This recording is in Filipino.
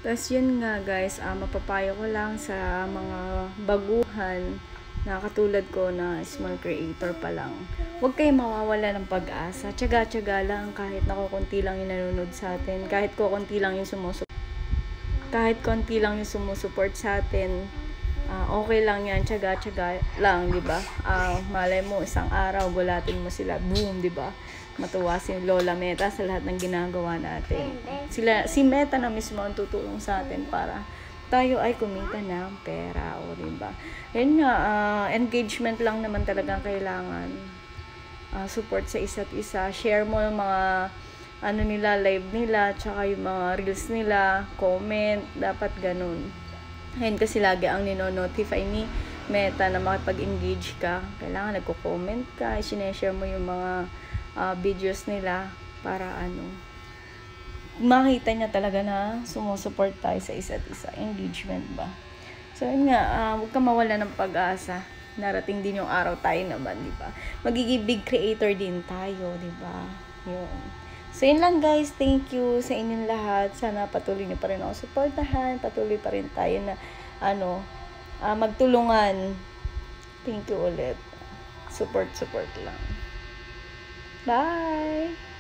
Tapos yun nga guys, mapapayo ko lang sa mga baguhan na katulad ko na small creator pa lang. Huwag kayo mawawala ng pag-asa. Tiyaga-tiyaga lang kahit nakukunti lang yung nanonood sa atin. Kahit konti lang yung sumusuport sa atin. Okay lang yan, tiyaga-tiyaga lang, di ba? Malay mo, isang araw, gulatin mo sila, boom, di ba? Matuwa si Lola Meta sa lahat ng ginagawa natin. Si Meta na mismo ang tutulong sa atin para tayo ay kumita ng pera, o di ba? Yun nga, engagement lang naman talagang kailangan. Support sa isa't isa. Share mo yung mga live nila, tsaka yung mga reels nila, comment, dapat ganun. Ayun kasi lagi ang nino-notify ni Meta na makipag-engage ka. Kailangan nagko-comment ka, sineshare mo yung mga videos nila para makita niya talaga na sumusuport tayo sa isa't isa. Engagement ba? So, yun nga, huwag ka mawala ng pag-asa. Narating din yung araw tayo naman, di ba? Magiging big creator din tayo, di ba? Yun. So, yun lang guys. Thank you sa inyong lahat. Sana patuloy niyo pa rin ako supportahan. Patuloy pa rin tayo na, magtulungan. Thank you ulit. Support lang. Bye!